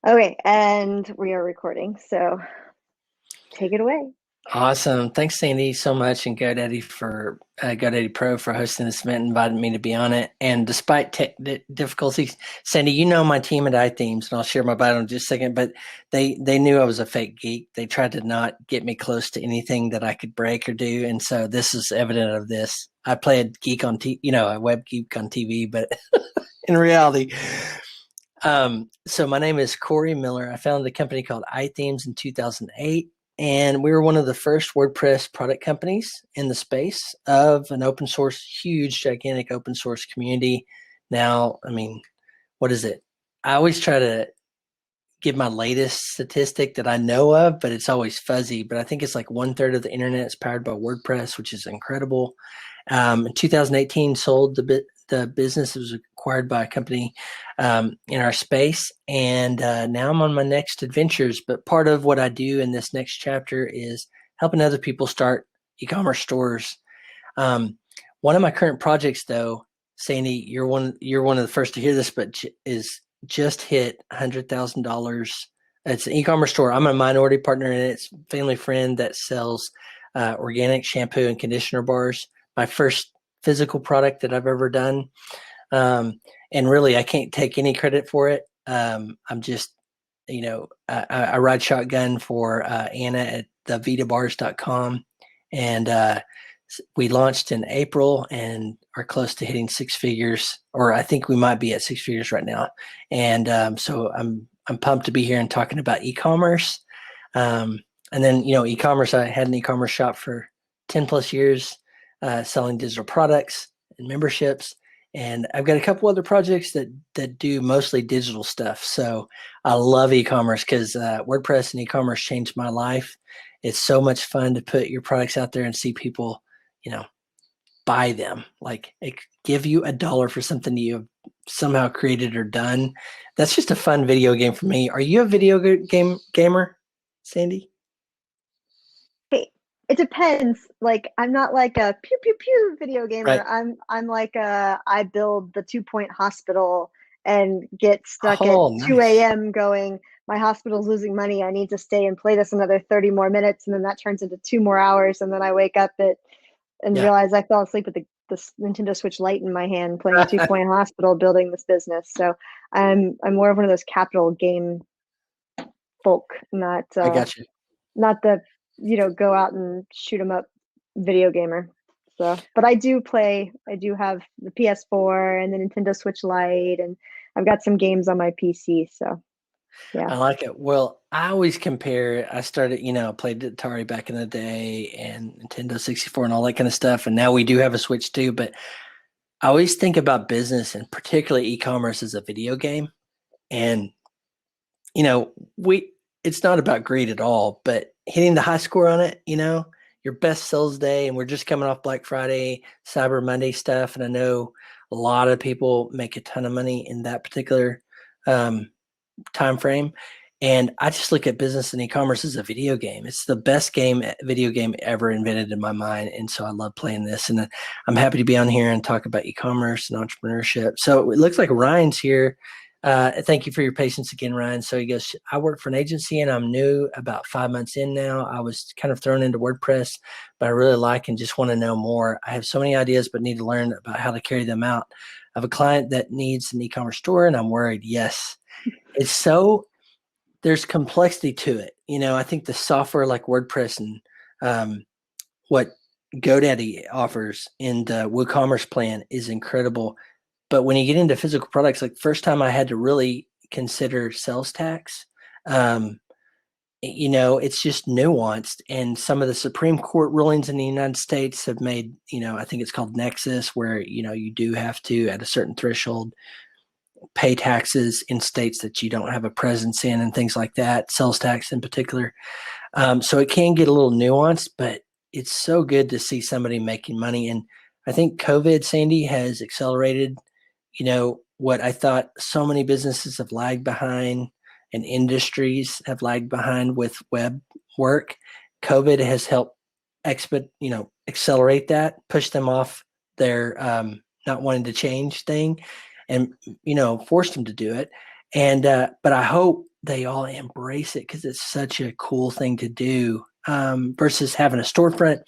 Okay, and we are recording, so take it away. Awesome. Thanks, Sandy, so much, and GoDaddy Pro for hosting this event and inviting me to be on it. And despite tech difficulties, Sandy, you know my team at iThemes, and I'll share my bio in just a second. But they knew I was a fake geek. They tried to not get me close to anything that I could break or do, and so this is evident of this. I play a geek on a web geek on TV, but in reality. So my name is Cory Miller. I founded a company called iThemes in 2008, and we were one of the first WordPress product companies in the space of an open source, huge, gigantic open source community. Now, I mean, what is it? I always try to give my latest statistic that I know of, but it's always fuzzy. But I think it's like 1/3 of the internet is powered by WordPress, which is incredible. In 2018, sold the business. It was acquired by a company in our space, and now I'm on my next adventures. But part of what I do in this next chapter is helping other people start e-commerce stores. Um, One of my current projects, though, Sandy, you're one of the first to hear this, but is just hit $100,000. It's an e-commerce store. I'm a minority partner in it. It's a family friend that sells organic shampoo and conditioner bars. My first physical product that I've ever done. And really, I can't take any credit for it. I'm just, I ride shotgun for Anna at thevitabars.com. And we launched in April and are close to hitting six figures, or I think we might be at six figures right now. And so I'm pumped to be here and talking about e-commerce. And then, e-commerce, I had an e-commerce shop for 10 plus years, selling digital products and memberships. And I've got a couple other projects that do mostly digital stuff. So I love e-commerce because WordPress and e-commerce changed my life. It's so much fun to put your products out there and see people, you know, buy them. Like give you $1 for something you have somehow created or done. That's just a fun video game for me. Are you a video game gamer, Sandy? Hey, it depends. Like, I'm not like a pew pew pew video gamer. Right. I'm like I build the 2 point hospital and get stuck at Oh, 2 nice. a.m. going, my hospital's losing money. I need to stay and play this another 30 more minutes, and then that turns into 2 more hours, and then I wake up and Yeah, realize I fell asleep with the Nintendo Switch Lite in my hand playing 2 Point Hospital building this business. So I'm more of one of those capital game folk, not I got you. not the go out and shoot 'em up video gamer. So, but I do have the PS4 and the Nintendo Switch Lite, and I've got some games on my PC. So yeah. I like it. Well, I always compare. I started, played Atari back in the day and Nintendo 64 and all that kind of stuff. And now we do have a Switch too. But I always think about business and particularly e-commerce as a video game. And, you know, we it's not about greed at all, but hitting the high score on it, your best sales day, and we're just coming off Black Friday, Cyber Monday stuff. And I know a lot of people make a ton of money in that particular um, time frame. And I just look at business and e-commerce as a video game. It's the best video game ever invented in my mind. And so I love playing this. And I'm happy to be on here and talk about e-commerce and entrepreneurship. So it looks like Ryan's here. Thank you for your patience again, Ryan. So he goes, I work for an agency and I'm new about 5 months in now. I was kind of thrown into WordPress, but I really like and just want to know more. I have so many ideas, but need to learn about how to carry them out. I have a client that needs an e-commerce store and I'm worried. Yes, it's so there's complexity to it. I think the software like WordPress and what GoDaddy offers in the WooCommerce plan is incredible. But when you get into physical products, like first time I had to really consider sales tax, um, it's just nuanced. And some of the Supreme Court rulings in the United States have made, I think it's called Nexus, where, you do have to, at a certain threshold, pay taxes in states that you don't have a presence in and things like that, sales tax in particular. So it can get a little nuanced, but it's so good to see somebody making money. And I think COVID, Sandy, has accelerated, what I thought so many businesses have lagged behind and industries have lagged behind with web work. COVID has helped accelerate that, push them off their not wanting to change thing and, forced them to do it. And but I hope they all embrace it because it's such a cool thing to do, versus having a storefront,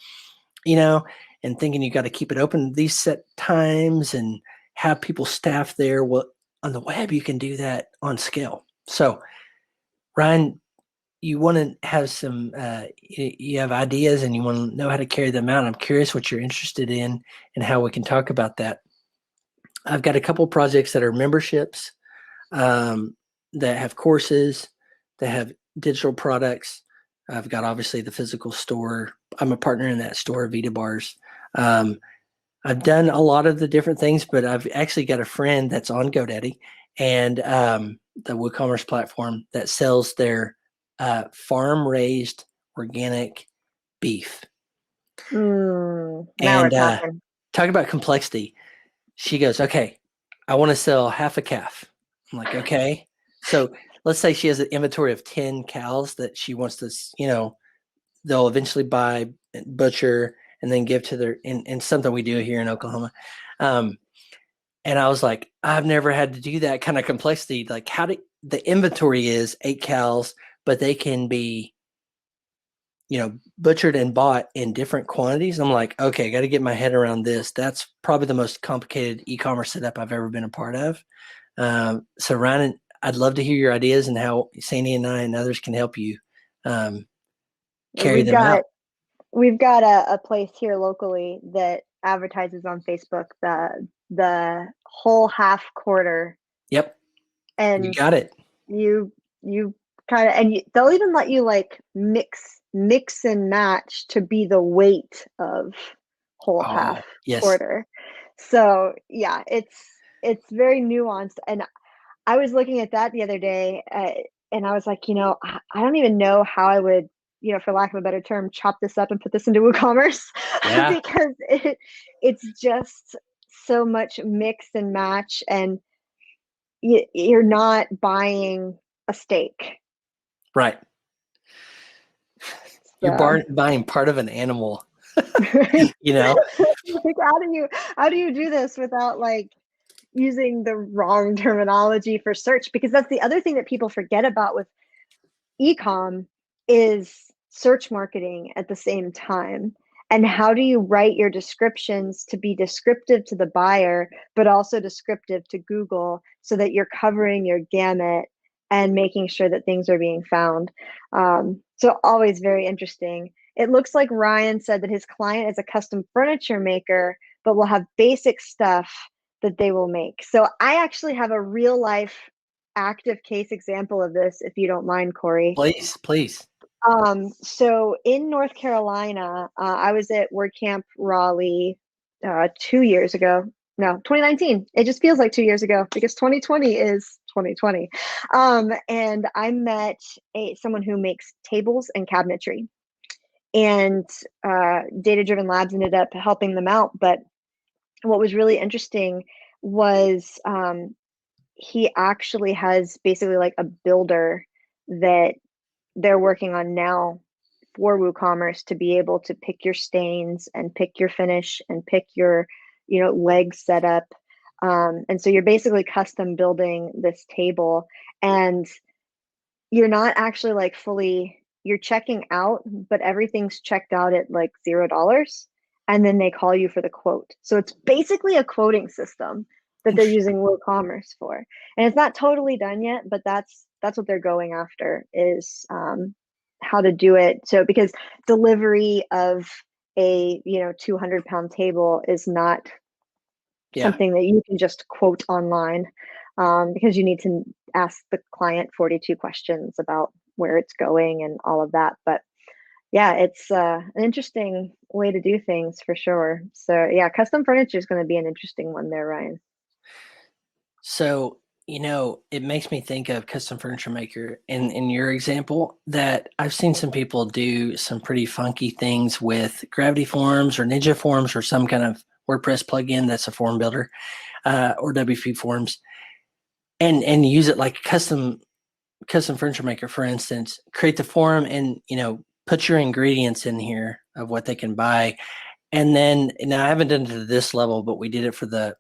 and thinking you got to keep it open these set times and have people staff there. Well, on the web, you can do that on scale. So, Ryan, you want to have some, you have ideas and you want to know how to carry them out. I'm curious what you're interested in and how we can talk about that. I've got a couple projects that are memberships, that have courses, that have digital products. I've got obviously the physical store. I'm a partner in that store, Vita Bars. Um, I've done a lot of the different things, but I've actually got a friend that's on GoDaddy and the WooCommerce platform that sells their farm-raised organic beef. Now we're And talking. talk about complexity. She goes, okay, I want to sell half a calf. I'm like, okay. So let's say she has an inventory of 10 cows that she wants to, they'll eventually buy, butcher, and then give to their, and something we do here in Oklahoma. And I was like, I've never had to do that kind of complexity. Like, how do the inventory is 8 cows, but they can be, butchered and bought in different quantities. I'm like, okay, I got to get my head around this. That's probably the most complicated e-commerce setup I've ever been a part of. So Ryan, I'd love to hear your ideas and how Sandy and I and others can help you carry them out. We've got a place here locally that advertises on Facebook the whole half quarter. Yep. And you got it. You kind of, and they'll even let you like mix and match to be the weight of whole half yes. quarter. So yeah, it's very nuanced. And I was looking at that the other day, and I was like, I don't even know how I would, for lack of a better term, chop this up and put this into WooCommerce. Yeah. Because it's just so much mix and match, and you're not buying a steak. Right. So. You're buying part of an animal. Like, how do you do this without like using the wrong terminology for search? Because that's the other thing that people forget about with ecom is search marketing at the same time. And how do you write your descriptions to be descriptive to the buyer, but also descriptive to Google so that you're covering your gamut and making sure that things are being found? So always very interesting. It looks like Ryan said that his client is a custom furniture maker, but will have basic stuff that they will make. So I actually have a real life active case example of this, if you don't mind, Cory. Please. So in North Carolina, I was at WordCamp Raleigh 2 years ago. No, 2019. It just feels like 2 years ago because 2020 is 2020. And I met someone who makes tables and cabinetry. And Data Driven Labs ended up helping them out. But what was really interesting was he actually has basically like a builder that they're working on now for WooCommerce to be able to pick your stains and pick your finish and pick your, leg setup. And so you're basically custom building this table, and you're not actually like you're checking out, but everything's checked out at like $0. And then they call you for the quote. So it's basically a quoting system that they're using WooCommerce for. And it's not totally done yet, but that's what they're going after is how to do it. So because delivery of a 200-pound table is not something that you can just quote online, because you need to ask the client 42 questions about where it's going and all of that. But yeah, it's an interesting way to do things for sure. So yeah, custom furniture is going to be an interesting one there, Ryan. So, it makes me think of custom furniture maker in your example that I've seen some people do some pretty funky things with Gravity Forms or Ninja Forms or some kind of WordPress plugin that's a form builder, or WP Forms, and use it like custom furniture maker, for instance. Create the form and put your ingredients in here of what they can buy, and then now I haven't done it to this level, but we did it for the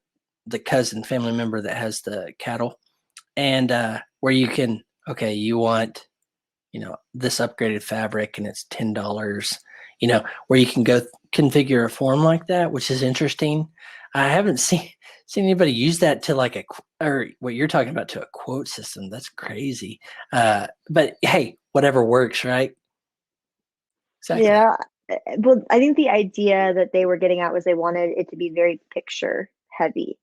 cousin family member that has the cattle. and where you can, okay, you want, this upgraded fabric and it's $10, where you can go configure a form like that, which is interesting. I haven't seen anybody use that to like or what you're talking about, to a quote system. That's crazy. But hey, whatever works, right? Exactly. Yeah. Well, I think the idea that they were getting at was they wanted it to be very picture heavy.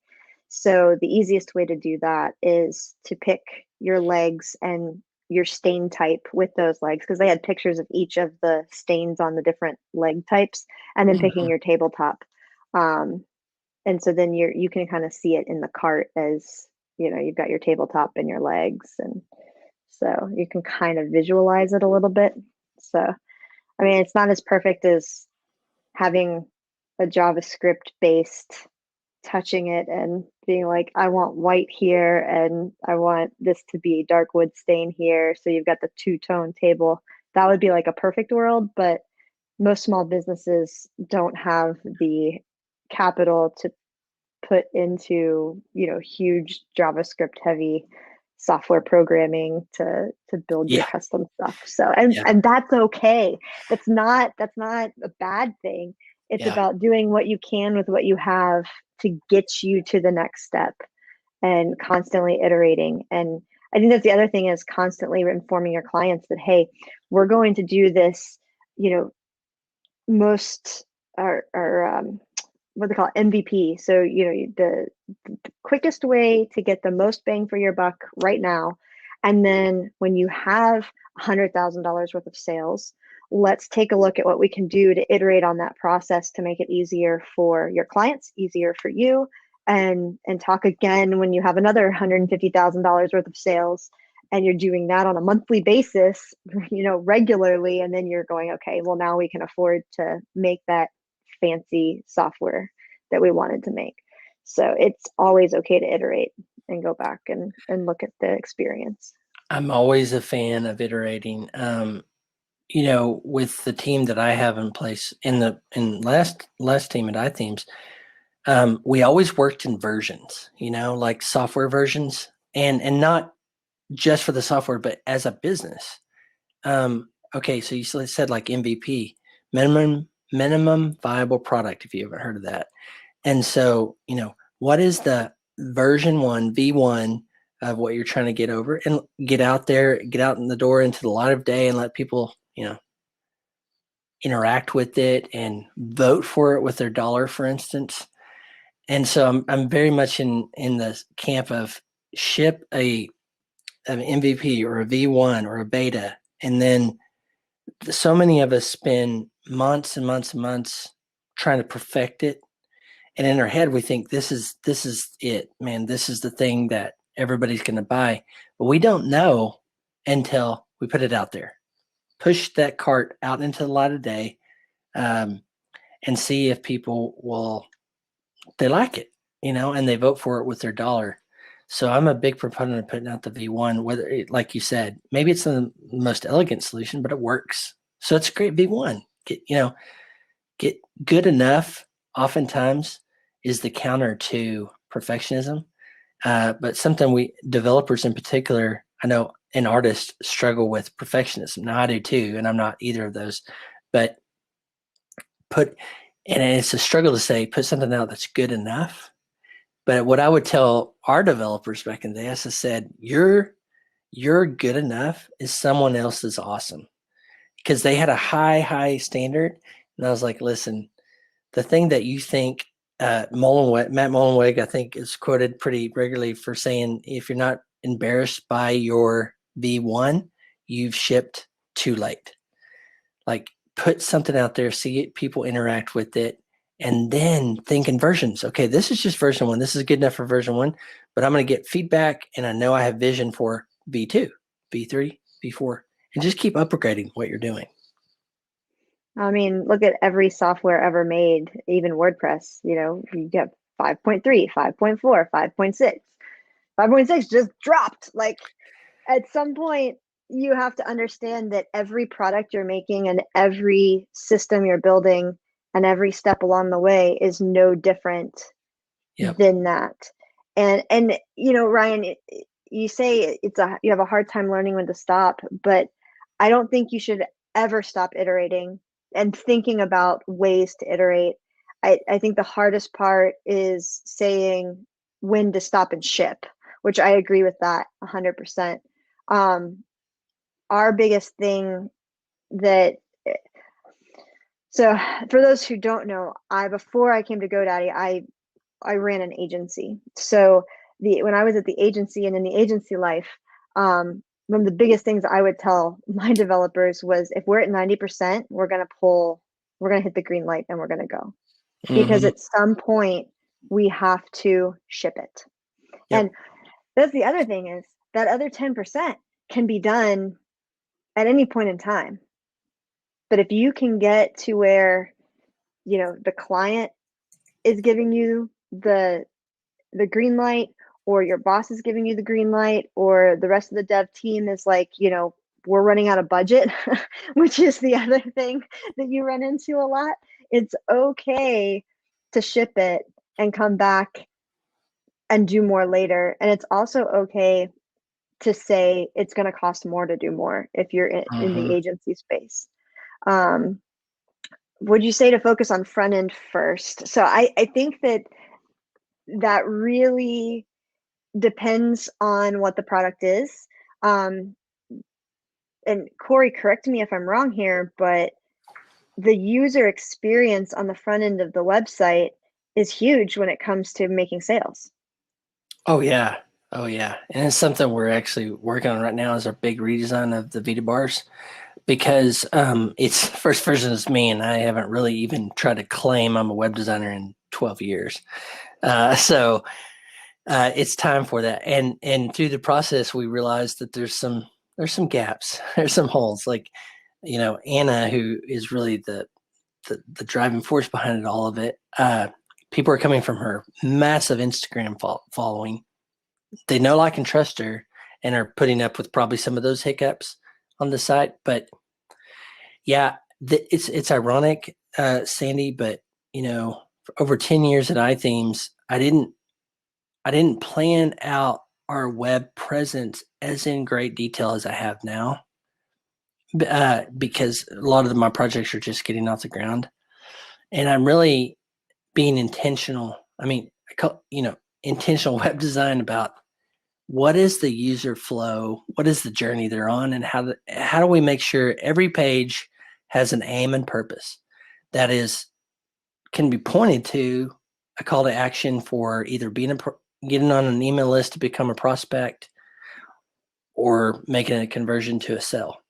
So the easiest way to do that is to pick your legs and your stain type with those legs, because they had pictures of each of the stains on the different leg types, and then picking Mhm. your tabletop. And so then you can kind of see it in the cart as, you've got your tabletop and your legs, and so you can kind of visualize it a little bit. So, I mean, it's not as perfect as having a JavaScript based touching it and being like, I want white here and I want this to be dark wood stain here. So you've got the two-tone table. That would be like a perfect world, but most small businesses don't have the capital to put into, huge JavaScript heavy software programming to build your Yeah. custom stuff. So and that's okay. That's not a bad thing. It's Yeah. about doing what you can with what you have to get you to the next step, and constantly iterating. And I think that's the other thing, is constantly informing your clients that, hey, we're going to do this, you know, most are what they call MVP. So, the quickest way to get the most bang for your buck right now. And then when you have $100,000 worth of sales, let's take a look at what we can do to iterate on that process to make it easier for your clients, easier for you, and talk again when you have another $150,000 worth of sales, and you're doing that on a monthly basis, regularly, and then you're going, okay, well, now we can afford to make that fancy software that we wanted to make. So it's always okay to iterate and go back and look at the experience. I'm always a fan of iterating. With the team that I have in place, in last team at iThemes, we always worked in versions, like software versions, and not just for the software, but as a business. Okay, so you said like MVP, minimum viable product, if you haven't heard of that. And so, what is the version 1, V1 of what you're trying to get over, and get out there, get out in the door into the light of day, and let people, interact with it and vote for it with their dollar, for instance. And so I'm very much in the camp of ship an MVP or a V1 or a beta, and then so many of us spend months and months and months trying to perfect it. And in our head, we think this is it, man. This is the thing that everybody's going to buy. But we don't know until we put it out there, push that cart out into the light of day, um, and see if people they like it, and they vote for it with their dollar. So I'm a big proponent of putting out the V1, like you said, maybe it's the most elegant solution, but it works. So it's a great V1. Get good enough oftentimes is the counter to perfectionism. But something we developers in particular, I know, and artists struggle with perfectionism. Now I do too, and I'm not either of those. But and it's a struggle to say put something out that's good enough. But what I would tell our developers back in the day, I said, your good enough is someone else's awesome, because they had a high standard, and I was like, listen, the thing that you think, Matt Mullenweg, I think, is quoted pretty regularly for saying, if you're not embarrassed by your V1, you've shipped too late. Like, put something out there, see it, people interact with it, and then think in versions. Okay, this is just version 1. This is good enough for version 1, but I'm going to get feedback, and I know I have vision for V2, V3, V4, and just keep upgrading what you're doing. I mean, look at every software ever made, even WordPress. You get 5.3, 5.4, 5.6. 5.6 just dropped. Like, at some point, you have to understand that every product you're making and every system you're building and every step along the way is no different Yep. than that. And Ryan, you say you have a hard time learning when to stop, but I don't think you should ever stop iterating and thinking about ways to iterate. I think the hardest part is saying when to stop and ship, which I agree with that 100%. Our biggest thing that so for those who don't know, before I came to GoDaddy, I ran an agency. So when I was at the agency and in the agency life, one of the biggest things I would tell my developers was if we're at 90%, we're going to hit the green light and we're going to go. Because at some point we have to ship it. Yep. And that's the other thing is that other 10% can be done at any point in time. But if you can get to where, the client is giving you the green light, or your boss is giving you the green light, or the rest of the dev team is like, we're running out of budget, which is the other thing that you run into a lot. It's okay to ship it and come back and do more later. And it's also okay to say it's going to cost more to do more if you're in the agency space. Would you say to focus on front end first? So I think that really depends on what the product is. And Cory, correct me if I'm wrong here, but the user experience on the front end of the website is huge when it comes to making sales. Oh yeah. And it's something we're actually working on right now is our big redesign of the Vita bars, because its first version is me, and I haven't really even tried to claim I'm a web designer in 12 years. So it's time for that. And through the process, we realized that there's some gaps, there's some holes. Like, Anna, who is really the driving force behind all of it. People are coming from her massive Instagram following. They know, like, and trust her, and are putting up with probably some of those hiccups on the site. But yeah, it's ironic, Sandy, but for over 10 years at iThemes, I didn't plan out our web presence as in great detail as I have now, because a lot of my projects are just getting off the ground, and I'm really being intentional. I mean, intentional web design about what is the user flow, what is the journey they're on, and how do we make sure every page has an aim and purpose that can be pointed to a call to action for either getting on an email list to become a prospect, or making a conversion to a sale.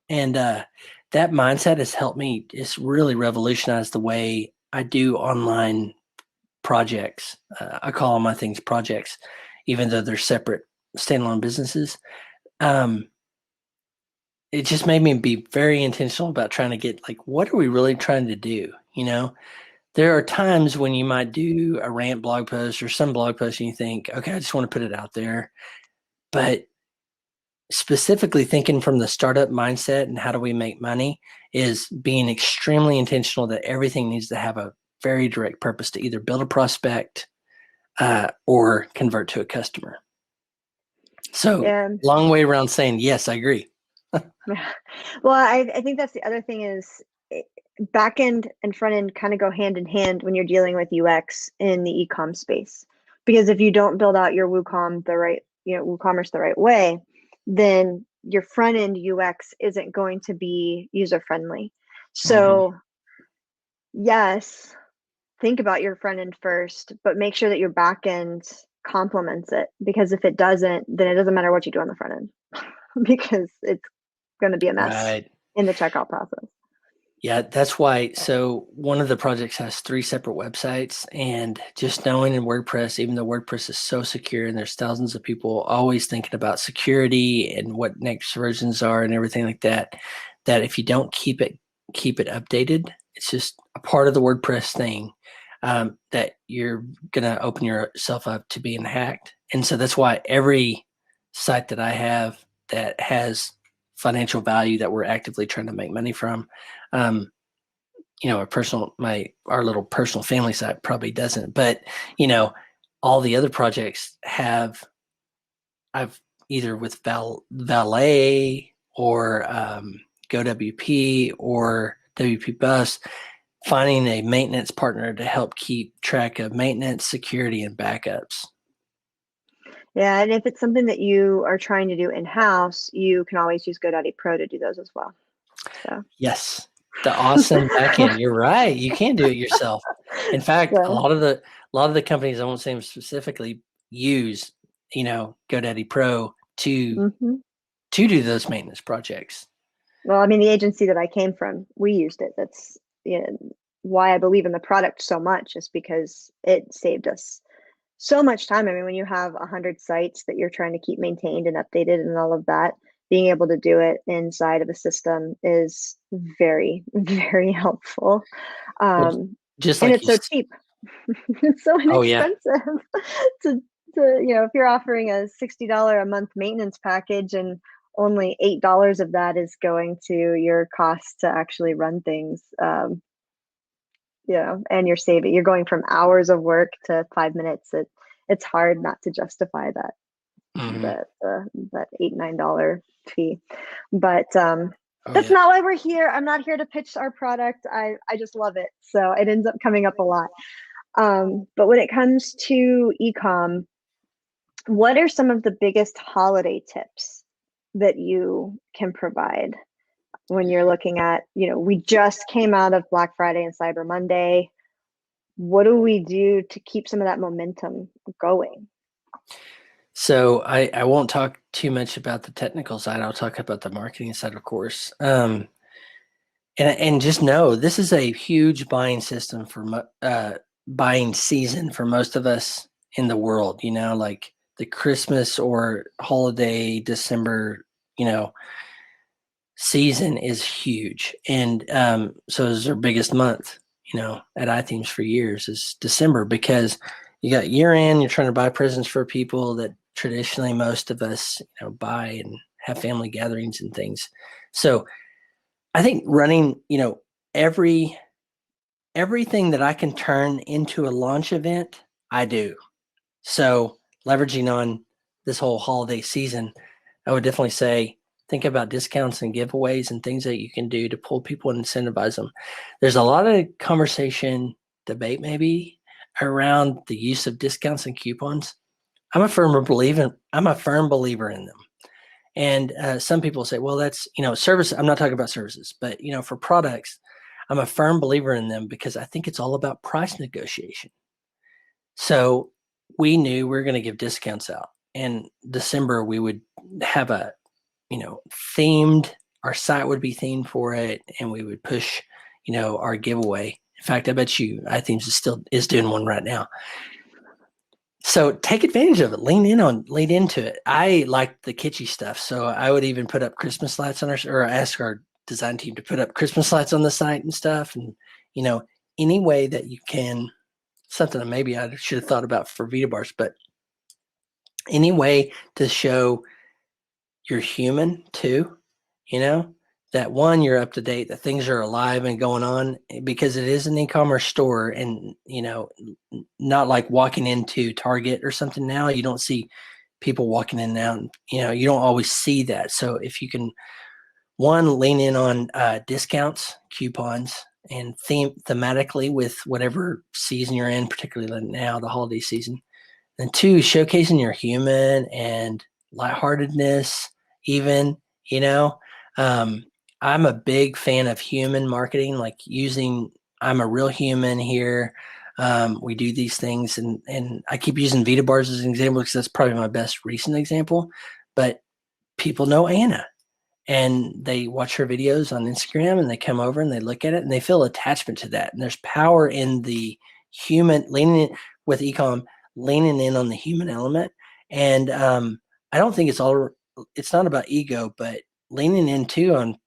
And that mindset has helped me just really revolutionize the way I do online projects. I call all my things projects, even though they're separate standalone businesses. It just made me be very intentional about trying to get, like, what are we really trying to do? There are times when you might do a rant blog post or some blog post and you think, okay, I just want to put it out there. But specifically thinking from the startup mindset and how do we make money is being extremely intentional that everything needs to have a very direct purpose to either build a prospect or convert to a customer. So long way around saying, yes, I agree. Well, I think that's the other thing is back end and front end kind of go hand in hand when you're dealing with UX in the e-com space. Because if you don't build out your WooCommerce the right way, then your front end UX isn't going to be user friendly. So yes, think about your front end first, but make sure that your back end complements it, because if it doesn't, then it doesn't matter what you do on the front end because it's going to be a mess in the checkout process. Yeah, that's why. So one of the projects has 3 separate websites, and just knowing in WordPress, even though WordPress is so secure and there's thousands of people always thinking about security and what next versions are and everything like that, that if you don't keep it updated, it's just a part of the WordPress thing, that you're going to open yourself up to being hacked. And so that's why every site that I have that has financial value that we're actively trying to make money from, our little personal family site probably doesn't, but all the other projects have I've either with Valet or GoWP or WP Bus, finding a maintenance partner to help keep track of maintenance, security, and backups. Yeah, and if it's something that you are trying to do in-house, you can always use GoDaddy Pro to do those as well. So Yes, the awesome backend. You're right. You can do it yourself. In fact, a so lot of the companies, I won't say them specifically, use GoDaddy Pro to mhm. do those maintenance projects. Well, I mean, the agency that I came from, we used it. That's, you know, why I believe in the product so much, is because it saved us so much time. I mean, when you have 100 sites that you're trying to keep maintained and updated and all of that, being able to do it inside of a system is very, very helpful. Well, Um, just and like it's you. so cheap. It's so Oh yeah. inexpensive to if you're offering a $60 a month maintenance package and only $8 of that is going to your cost to actually run things, and you're going from hours of work to 5 minutes. It's hard not to justify that Hmm. that $8-9 fee. But Oh that's yeah. not why we're here. I'm not here to pitch our product. I just love it, so it ends up coming up a lot. But when it comes to ecom, what are some of the biggest holiday tips that you can provide when you're looking at, we just came out of Black Friday and Cyber Monday. What do we do to keep some of that momentum going? So I won't talk too much about the technical side. I'll talk about the marketing side, of course. And just know this is a huge buying system for buying season for most of us in the world. Like the Christmas or holiday December, season is huge, and so is our biggest month. At iThemes for years is December, because you got year end. You're trying to buy presents for people that traditionally most of us buy and have family gatherings and things. So I think running, everything that I can turn into a launch event, I do. So leveraging on this whole holiday season, I would definitely say think about discounts and giveaways and things that you can do to pull people and incentivize them. There's a lot of conversation, debate maybe, around the use of discounts and coupons. I'm a firm believer in them. And some people say, well, that's, service. I'm not talking about services, but, for products, I'm a firm believer in them because I think it's all about price negotiation. So we knew we were going to give discounts out. In December, we would have a, themed, our site would be themed for it, and we would push, our giveaway. In fact, I bet you iThemes is doing one right now. So take advantage of it. Lean into it. I like the kitschy stuff. So I would even put up Christmas lights or ask our design team to put up Christmas lights on the site and stuff. And, any way that you can, something that maybe I should have thought about for Vita bars, but any way to show you're human too, that one, you're up to date, that things are alive and going on, because it is an e-commerce store, and, not like walking into Target or something. Now you don't see people walking in and out, and, you don't always see that. So if you can, one, lean in on discounts, coupons, and thematically with whatever season you're in, particularly now, the holiday season. And two, showcasing your human and lightheartedness, even, you know. Um, I'm a big fan of human marketing, like I'm a real human here. We do these things, and I keep using Vita bars as an example because that's probably my best recent example. But people know Anna, and they watch her videos on Instagram, and they come over and they look at it and they feel attachment to that. And there's power in the human leaning in, with ecom, leaning in on the human element. And I don't think it's not about ego, but leaning into on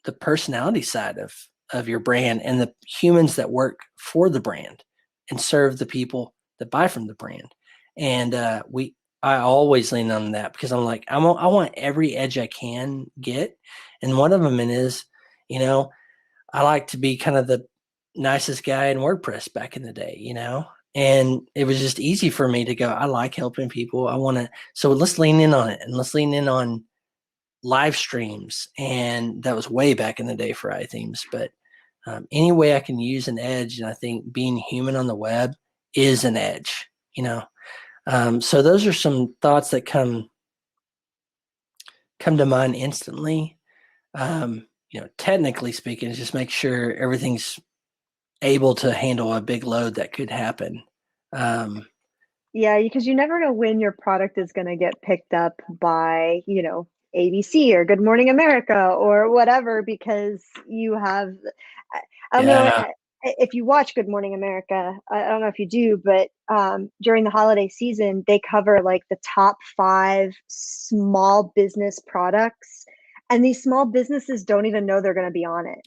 the personality side of your brand and the humans that work for the brand and serve the people that buy from the brand. And I always lean on that because I'm like, I want every edge I can get. And one of them is, you know, I like to be kind of the nicest guy in WordPress back in the day, And it was just easy for me to go, I like helping people. I want to, so let's lean in on it, and let's lean in on live streams. And that was way back in the day for iThemes, but any way I can use an edge. And I think being human on the web is an edge, you know? So those are some thoughts that come to mind instantly. Technically speaking, is just make sure everything's able to handle a big load that could happen. Yeah, because you never know when your product is going to get picked up by, ABC or Good Morning America or whatever, because you have, I don't know Yeah. if you watch Good Morning America, I don't know if you do, but during the holiday season, they cover like the top 5 small business products, and these small businesses don't even know they're going to be on it.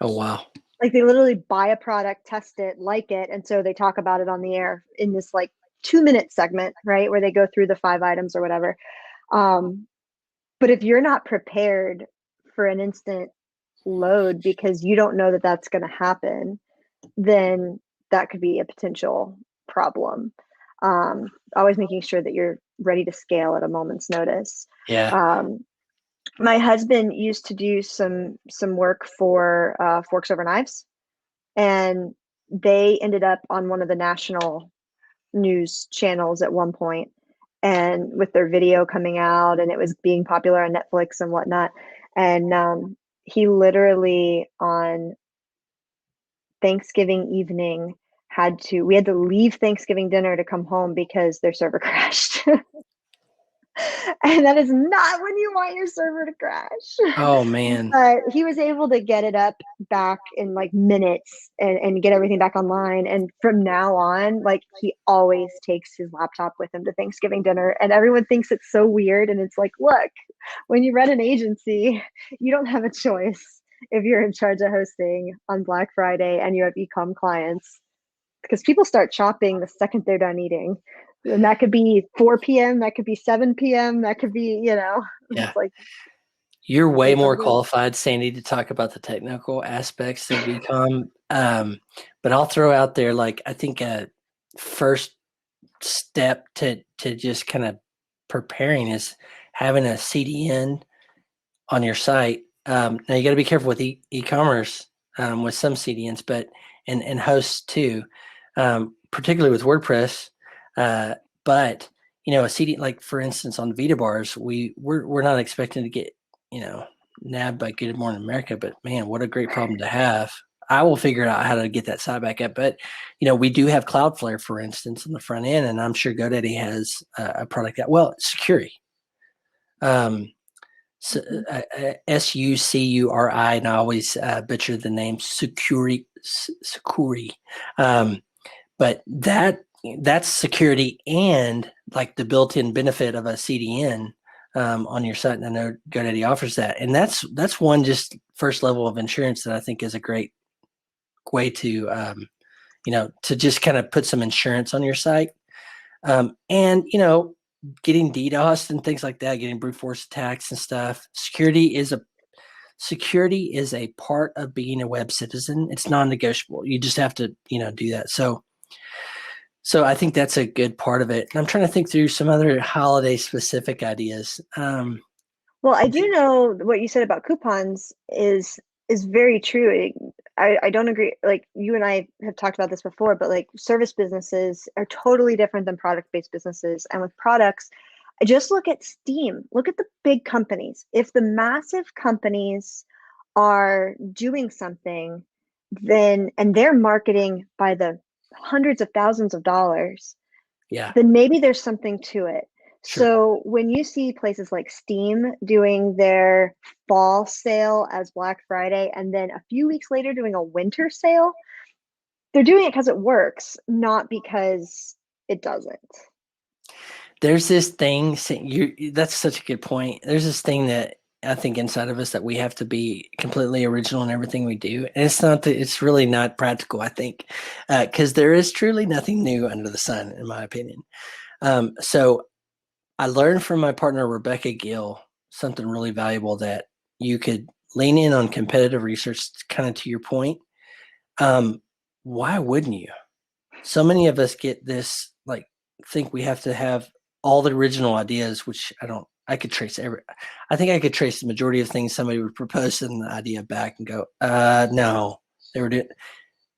Oh, wow. Like they literally buy a product, test it, like it, and so they talk about it on the air in this like 2-minute segment, right, where they go through the 5 items or whatever. But if you're not prepared for an instant load because you don't know that that's going to happen, then that could be a potential problem. Always making sure that you're ready to scale at a moment's notice. Yeah. My husband used to do some work for Forks Over Knives, and they ended up on one of the national news channels at one point, and with their video coming out, and it was being popular on Netflix and whatnot. And he literally on Thanksgiving evening we had to leave Thanksgiving dinner to come home because their server crashed. And that is not when you want your server to crash. Oh, man. But he was able to get it up back in like minutes and get everything back online. And from now on, like he always takes his laptop with him to Thanksgiving dinner. And everyone thinks it's so weird. And it's like, look, when you run an agency, you don't have a choice if you're in charge of hosting on Black Friday and you have e-com clients, because people start shopping the second they're done eating. And that could be 4 p.m., that could be 7 p.m., that could be, Yeah. it's like, You're way more everyone. qualified, Sandy, to talk about the technical aspects of ecom. But I'll throw out there, like, I think a first step to just kind of preparing is having a CDN on your site. Now you got to be careful with e-commerce with some CDNs, but and hosts too, particularly with WordPress. But a CD, like for instance on Vita bars, we're not expecting to get nabbed by Good Morning America, but man, what a great problem to have. I will figure out how to get that site back up. But we do have Cloudflare, for instance, on the front end, and I'm sure GoDaddy has a product that security. Sucuri, and I always butcher the name Sucuri. But that's security and like the built-in benefit of a CDN on your site, and I know GoDaddy offers that, and that's one just first level of insurance that I think is a great way to to just kind of put some insurance on your site, and getting DDoS and things like that, getting brute force attacks and stuff. Security is a part of being a web citizen. It's non-negotiable. You just have to do that. So I think that's a good part of it. And I'm trying to think through some other holiday specific ideas. Well, I do know what you said about coupons is very true. I don't agree. Like you and I have talked about this before, but like service businesses are totally different than product-based businesses. And with products, just look at Steam. Look at the big companies. If the massive companies are doing something, and they're marketing by the hundreds of thousands of dollars, Yeah, then maybe there's something to it. sure. So when you see places like Steam doing their fall sale as Black Friday, and then a few weeks later doing a winter sale, they're doing it because it works, not because it doesn't. There's this thing. That's such a good point. There's this thing that I think inside of us that we have to be completely original in everything we do, and it's really not practical. I think because there is truly nothing new under the sun, in my opinion. So I learned from my partner Rebecca Gill something really valuable, that you could lean in on competitive research. Kind of to your point. Why wouldn't you? so many of us get this, like, think we have to have all the original ideas, which I could trace I think I could trace the majority of things somebody would propose in the idea back and go, no, they were doing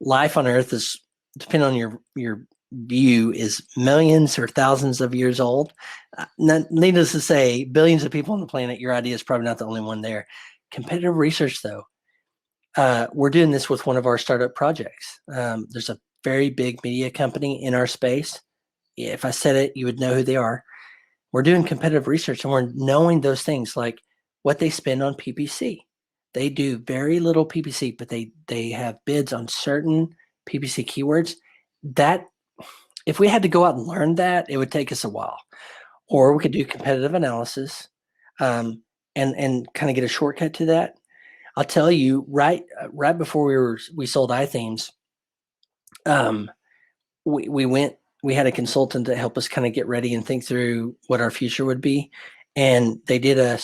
life on Earth is, depending on your view, is millions or thousands of years old. Needless to say, billions of people on the planet, your idea is probably not the only one there. Competitive research, though, we're doing this with one of our startup projects. There's a very big media company in our space. If I said it, you would know who they are. We're doing competitive research and we're knowing those things, like what they spend on PPC. They do very little PPC, but they have bids on certain PPC keywords. That, if we had to go out and learn that, it would take us a while. Or we could do competitive analysis, and kind of get a shortcut to that. I'll tell you, right before we sold iThemes, we had a consultant to help us kind of get ready and think through what our future would be. And they did a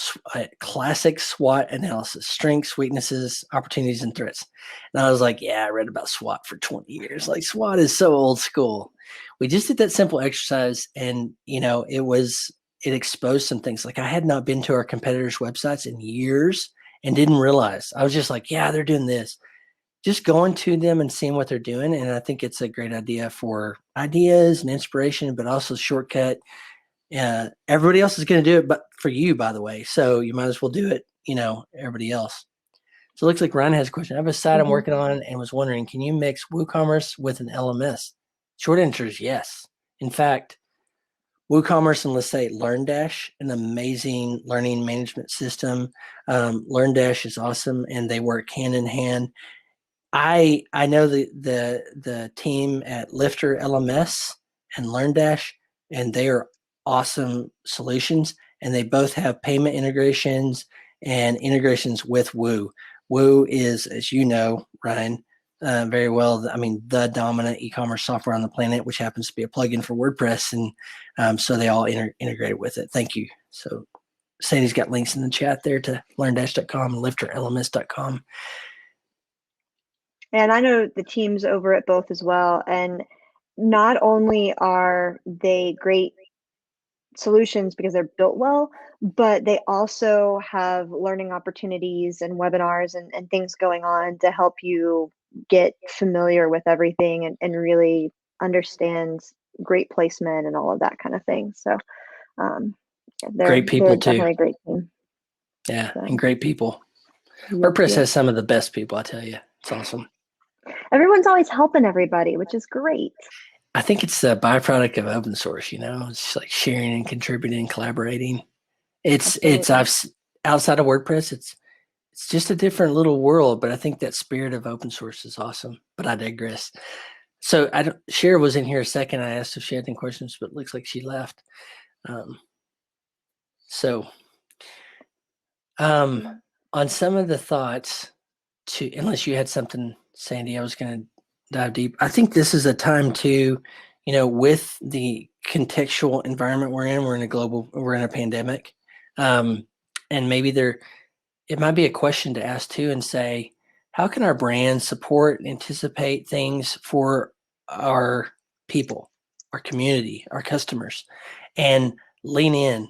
classic SWOT analysis: strengths, weaknesses, opportunities, and threats. And I was like, yeah, I read about SWOT for 20 years. Like, SWOT is so old school. We just did that simple exercise, and it exposed some things. Like, I had not been to our competitors' websites in years and didn't realize. I was just like, yeah, they're doing this. Just going to them and seeing what they're doing. And I think it's a great idea for ideas and inspiration, but also shortcut. Everybody else is going to do it, but for you, by the way. So you might as well do it, everybody else. So it looks like Ryan has a question. I have a site I'm working on and was wondering, can you mix WooCommerce with an LMS? Short answer is yes. In fact, WooCommerce and, let's say, LearnDash, an amazing learning management system. LearnDash is awesome, and they work hand in hand. I know the team at Lifter LMS and LearnDash, and they are awesome solutions. And they both have payment integrations and integrations with Woo. Woo is, as you know, Ryan, very well, the dominant e-commerce software on the planet, which happens to be a plugin for WordPress. And so they all integrated with it. Thank you. So Sandy's got links in the chat there to learndash.com and lifterlms.com. And I know the teams over at both as well. And not only are they great solutions because they're built well, but they also have learning opportunities and webinars and things going on to help you get familiar with everything and really understand great placement and all of that kind of thing. So great people they're too. Definitely a great team. Yeah, so. And great people. Yep, WordPress has some of the best people, I tell you. It's awesome. Everyone's always helping everybody, which is great. I think it's the byproduct of open source, it's like sharing and contributing and collaborating. Outside of WordPress, it's just a different little world, but I think that spirit of open source is awesome. But I digress. So Shara was in here a second. I asked if she had any questions, but it looks like she left. On some of the thoughts, unless you had something, Sandy, I was going to dive deep. I think this is a time to, with the contextual environment we're in a pandemic. And maybe it might be a question to ask too, and say, how can our brand support and anticipate things for our people, our community, our customers, and lean in?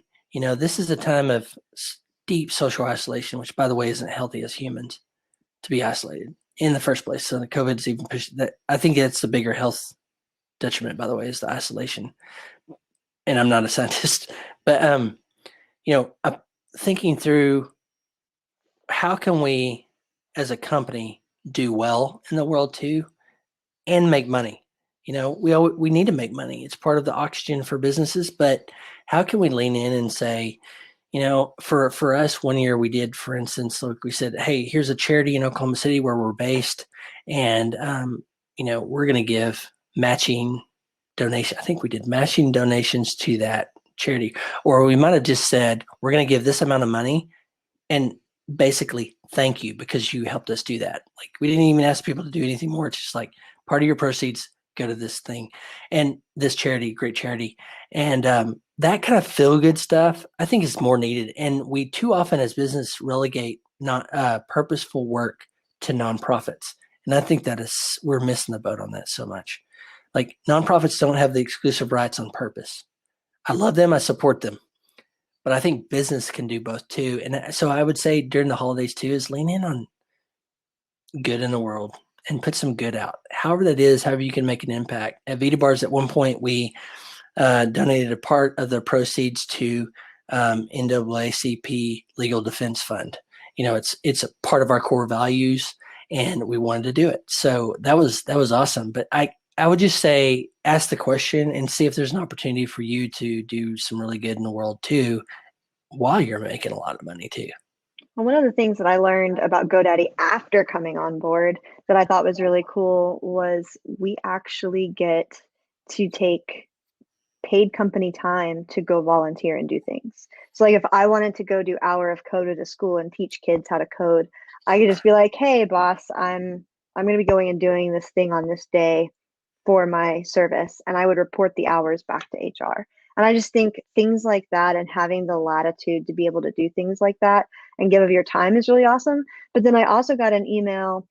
This is a time of deep social isolation, which, by the way, isn't healthy as humans to be isolated in the first place. So the COVID's even pushed that. I think that's the bigger health detriment, by the way, is the isolation. And I'm not a scientist, but I'm thinking through, how can we as a company do well in the world too and make money? We need to make money. It's part of the oxygen for businesses, but how can we lean in and say, for us, one year we did, for instance, like we said, hey, here's a charity in Oklahoma City where we're based, and we're going to give matching donation. I think we did matching donations to that charity, or we might have just said, we're going to give this amount of money and basically thank you because you helped us do that. Like, we didn't even ask people to do anything more. It's just like, part of your proceeds go to this thing and this charity, great charity. And that kind of feel good stuff, I think, is more needed. And we too often as business relegate not purposeful work to nonprofits. And I think we're missing the boat on that so much. Like nonprofits don't have the exclusive rights on purpose. I love them. I support them. But I think business can do both too. And so I would say during the holidays too is lean in on good in the world and put some good out. However that is, however you can make an impact. At Vita Bars, at one point, we donated a part of the proceeds to NAACP Legal Defense Fund. It's a part of our core values, and we wanted to do it. So that was awesome. But I would just say ask the question and see if there's an opportunity for you to do some really good in the world too, while you're making a lot of money too. And one of the things that I learned about GoDaddy after coming on board that I thought was really cool was we actually get to take paid company time to go volunteer and do things. So like if I wanted to go do hour of code at a school and teach kids how to code, I could just be like, hey boss, I'm going to be going and doing this thing on this day for my service, and I would report the hours back to HR. And I just think things like that and having the latitude to be able to do things like that and give of your time is really awesome. But then I also got an email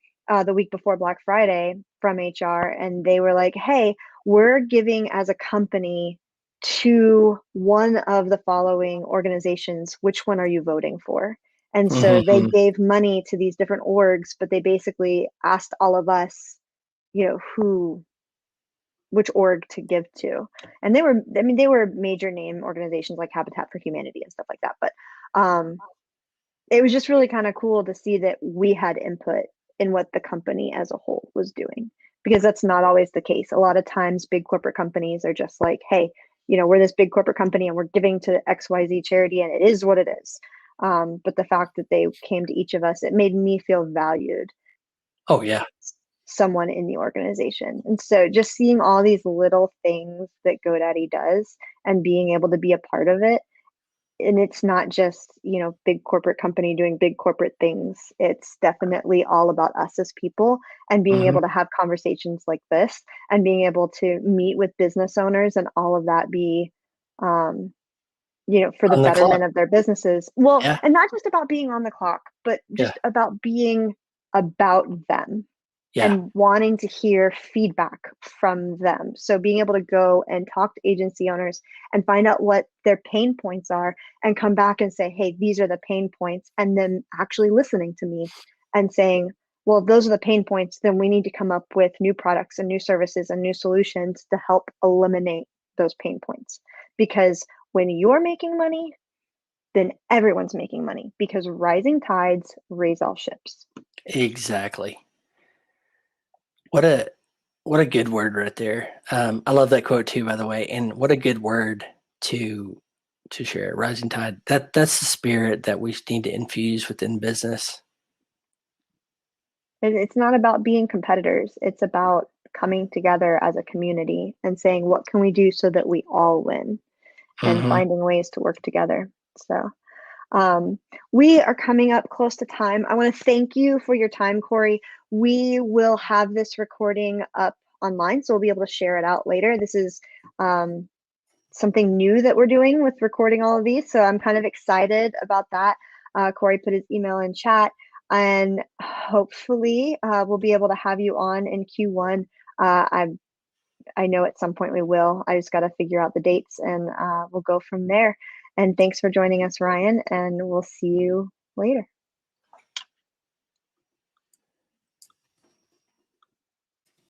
the week before Black Friday from HR, and they were like, hey, we're giving as a company to one of the following organizations. Which one are you voting for? And so they Mm-hmm. gave money to these different orgs, but they basically asked all of us, which org to give to. And they were major name organizations like Habitat for Humanity and stuff like that. But it was just really kind of cool to see that we had input in what the company as a whole was doing, because that's not always the case. A lot of times big corporate companies are just like, hey, we're this big corporate company and we're giving to XYZ charity and it is what it is. But the fact that they came to each of us, it made me feel valued, Oh yeah. someone in the organization. And so just seeing all these little things that GoDaddy does and being able to be a part of it, and it's not just, big corporate company doing big corporate things. It's definitely all about us as people and being Mm-hmm. able to have conversations like this and being able to meet with business owners and all of that be, for the On the clock. betterment of their businesses. Well, Yeah. and not just about being on the clock, but Yeah. just about being about them Yeah. and wanting to hear feedback from them. So being able to go and talk to agency owners and find out what their pain points are and come back and say, hey, these are the pain points. And then actually listening to me and saying, well, if those are the pain points, then we need to come up with new products and new services and new solutions to help eliminate those pain points. Because when you're making money, then everyone's making money, because rising tides raise all ships. Exactly. What a good word right there. I love that quote too, by the way. And what a good word to share. Rising tide. That's the spirit that we need to infuse within business. And it's not about being competitors. It's about coming together as a community and saying, what can we do so that we all win, and Mm-hmm. finding ways to work together. So we are coming up close to time. I want to thank you for your time, Cory. We will have this recording up online, so we'll be able to share it out later. This is something new that we're doing with recording all of these, so I'm kind of excited about that. Cory put his email in chat, and hopefully we'll be able to have you on in Q1. I know at some point we will. I just got to figure out the dates, and we'll go from there. And thanks for joining us, Ryan, and we'll see you later.